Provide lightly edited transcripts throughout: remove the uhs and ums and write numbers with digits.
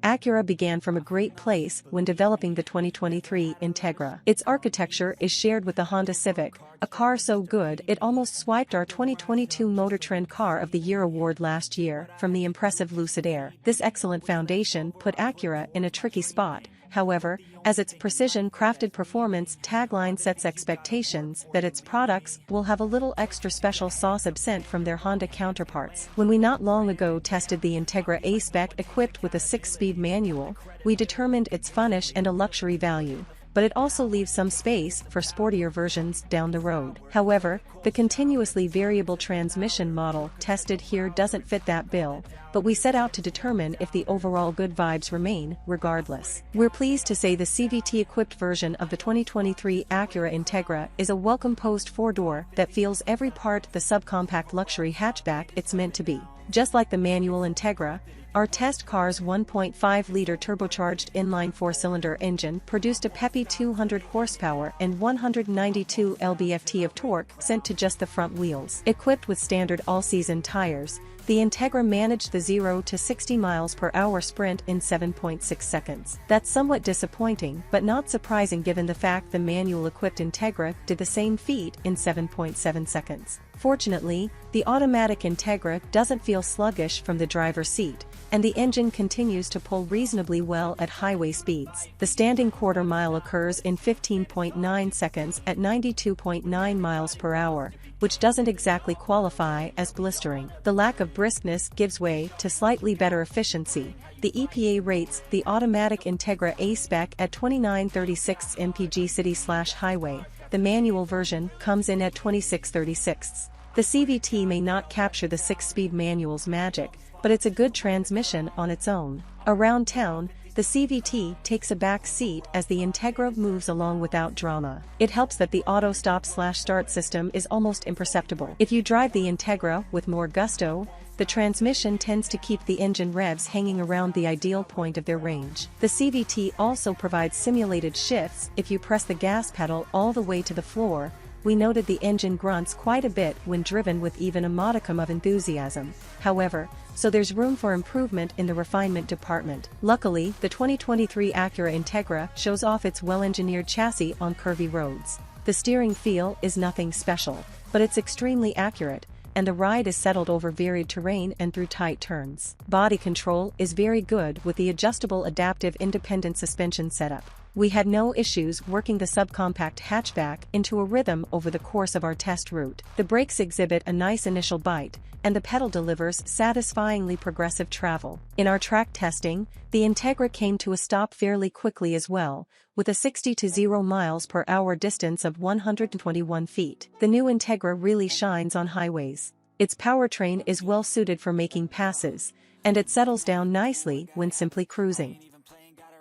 Acura began from a great place when developing the 2023 Integra. Its architecture is shared with the Honda Civic, a car so good it almost swiped our 2022 MotorTrend Car of the Year award last year from the impressive Lucid Air. This excellent foundation put Acura in a tricky spot. However, as its precision-crafted performance tagline sets expectations that its products will have a little extra special sauce absent from their Honda counterparts. When we not long ago tested the Integra A-Spec equipped with a 6-speed manual, we determined its funnish and a luxury value, but it also leaves some space for sportier versions down the road. However, the continuously variable transmission model tested here doesn't fit that bill, but we set out to determine if the overall good vibes remain, regardless. We're pleased to say the CVT-equipped version of the 2023 Acura Integra is a welcome post 4-door that feels every part the subcompact luxury hatchback it's meant to be. Just like the manual Integra, our test car's 1.5-liter turbocharged inline 4-cylinder engine produced a peppy 200 horsepower and 192 lb-ft of torque sent to just the front wheels. Equipped with standard all-season tires, the Integra managed the 0 to 60 miles per hour sprint in 7.6 seconds. That's somewhat disappointing but not surprising given the fact the manual-equipped Integra did the same feat in 7.7 seconds. Fortunately, the automatic Integra doesn't feel sluggish from the driver's seat, and the engine continues to pull reasonably well at highway speeds. The standing quarter mile occurs in 15.9 seconds at 92.9 miles per hour, which doesn't exactly qualify as blistering. The lack of briskness gives way to slightly better efficiency. The EPA rates the automatic Integra A-Spec at 2936 mpg city/highway. The manual version comes in at 2636. The CVT may not capture the 6-speed manual's magic, but it's a good transmission on its own. Around town, the CVT takes a back seat as the Integra moves along without drama. It helps that the auto stop/start system is almost imperceptible. If you drive the Integra with more gusto, the transmission tends to keep the engine revs hanging around the ideal point of their range. The CVT also provides simulated shifts if you press the gas pedal all the way to the floor. We noted the engine grunts quite a bit when driven with even a modicum of enthusiasm, however, so there's room for improvement in the refinement department. Luckily, the 2023 Acura Integra shows off its well-engineered chassis on curvy roads. The steering feel is nothing special, but it's extremely accurate, and the ride is settled over varied terrain and through tight turns. Body control is very good with the adjustable adaptive independent suspension setup. We had no issues working the subcompact hatchback into a rhythm over the course of our test route. The brakes exhibit a nice initial bite, and the pedal delivers satisfyingly progressive travel. In our track testing, the Integra came to a stop fairly quickly as well, with a 60 to 0 miles per hour distance of 121 feet. The new Integra really shines on highways. Its powertrain is well suited for making passes, and it settles down nicely when simply cruising.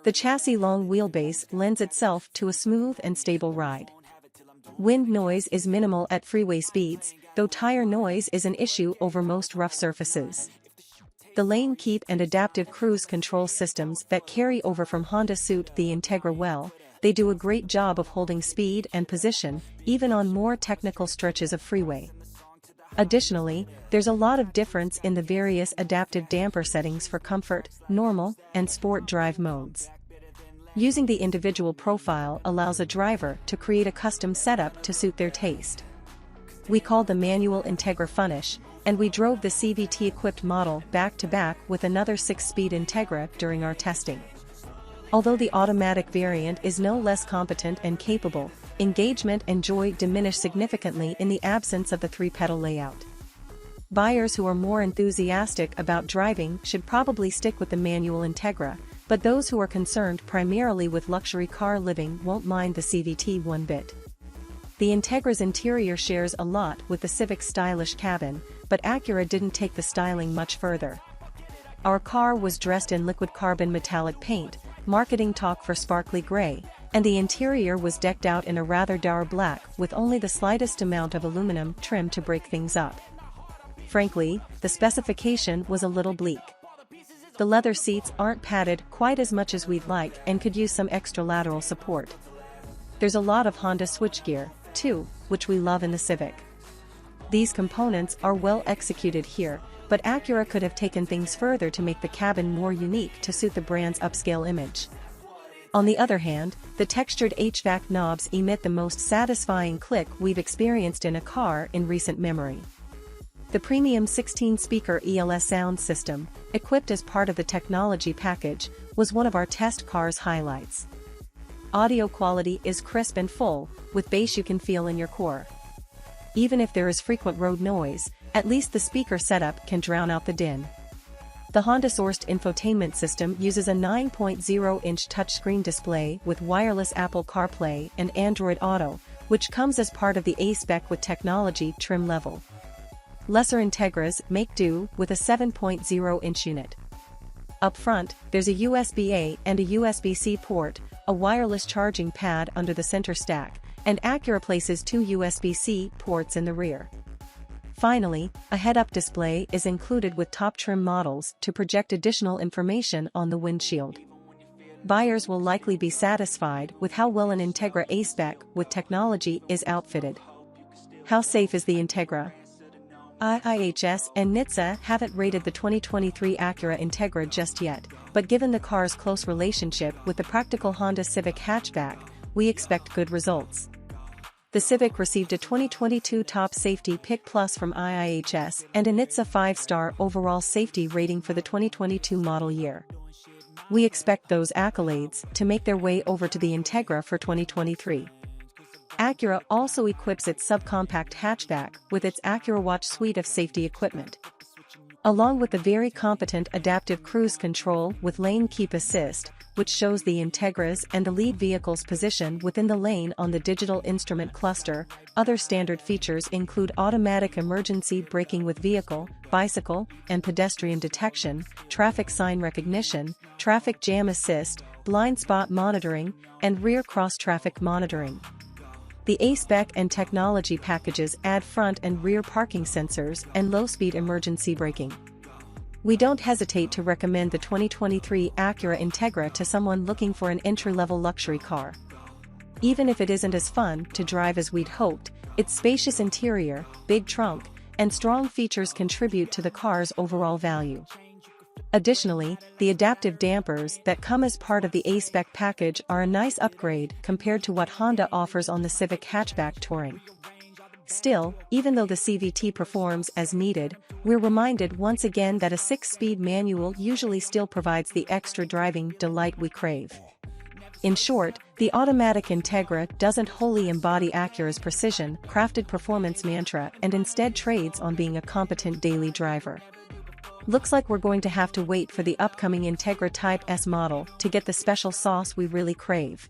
The chassis long wheelbase lends itself to a smooth and stable ride. Wind noise is minimal at freeway speeds, though tire noise is an issue over most rough surfaces. The lane keep and adaptive cruise control systems that carry over from Honda suit the Integra well. They do a great job of holding speed and position, even on more technical stretches of freeway. Additionally, there's a lot of difference in the various adaptive damper settings for comfort, normal, and sport drive modes. Using the individual profile allows a driver to create a custom setup to suit their taste. We called the manual Integra Funnish, and we drove the CVT-equipped model back-to-back with another 6-speed Integra during our testing. Although the automatic variant is no less competent and capable, engagement and joy diminish significantly in the absence of the 3-pedal layout. Buyers who are more enthusiastic about driving should probably stick with the manual Integra, but those who are concerned primarily with luxury car living won't mind the CVT one bit. The Integra's interior shares a lot with the Civic's stylish cabin, but Acura didn't take the styling much further. Our car was dressed in liquid carbon metallic paint, marketing talk for sparkly gray, and the interior was decked out in a rather dour black with only the slightest amount of aluminum trim to break things up. Frankly, the specification was a little bleak. The leather seats aren't padded quite as much as we'd like and could use some extra lateral support. There's a lot of Honda switchgear, too, which we love in the Civic. These components are well executed here, but Acura could have taken things further to make the cabin more unique to suit the brand's upscale image. On the other hand, the textured HVAC knobs emit the most satisfying click we've experienced in a car in recent memory. The premium 16-speaker ELS sound system, equipped as part of the technology package, was one of our test car's highlights. Audio quality is crisp and full, with bass you can feel in your core. Even if there is frequent road noise, at least the speaker setup can drown out the din. The Honda-sourced infotainment system uses a 9.0-inch touchscreen display with wireless Apple CarPlay and Android Auto, which comes as part of the A-Spec with technology trim level. Lesser Integras make do with a 7.0-inch unit. Up front, there's a USB-A and a USB-C port, a wireless charging pad under the center stack, and Acura places 2 USB-C ports in the rear. Finally, a head-up display is included with top trim models to project additional information on the windshield. Buyers will likely be satisfied with how well an Integra A-Spec with technology is outfitted. How safe is the Integra? IIHS and NHTSA haven't rated the 2023 Acura Integra just yet, but given the car's close relationship with the practical Honda Civic hatchback, we expect good results. The Civic received a 2022 Top Safety Pick Plus from IIHS and a NHTSA 5-star overall safety rating for the 2022 model year. We expect those accolades to make their way over to the Integra for 2023. Acura also equips its subcompact hatchback with its Acura Watch suite of safety equipment. Along with the very competent adaptive cruise control with lane keep assist, which shows the Integra's and the lead vehicle's position within the lane on the digital instrument cluster, other standard features include automatic emergency braking with vehicle, bicycle, and pedestrian detection, traffic sign recognition, traffic jam assist, blind spot monitoring, and rear cross-traffic monitoring. The A-Spec and technology packages add front and rear parking sensors and low-speed emergency braking. We don't hesitate to recommend the 2023 Acura Integra to someone looking for an entry-level luxury car. Even if it isn't as fun to drive as we'd hoped, its spacious interior, big trunk, and strong features contribute to the car's overall value. Additionally, the adaptive dampers that come as part of the A-Spec package are a nice upgrade compared to what Honda offers on the Civic hatchback Touring. Still, even though the CVT performs as needed, we're reminded once again that a 6-speed manual usually still provides the extra driving delight we crave. In short, the automatic Integra doesn't wholly embody Acura's precision-crafted performance mantra and instead trades on being a competent daily driver. Looks like we're going to have to wait for the upcoming Integra Type S model to get the special sauce we really crave.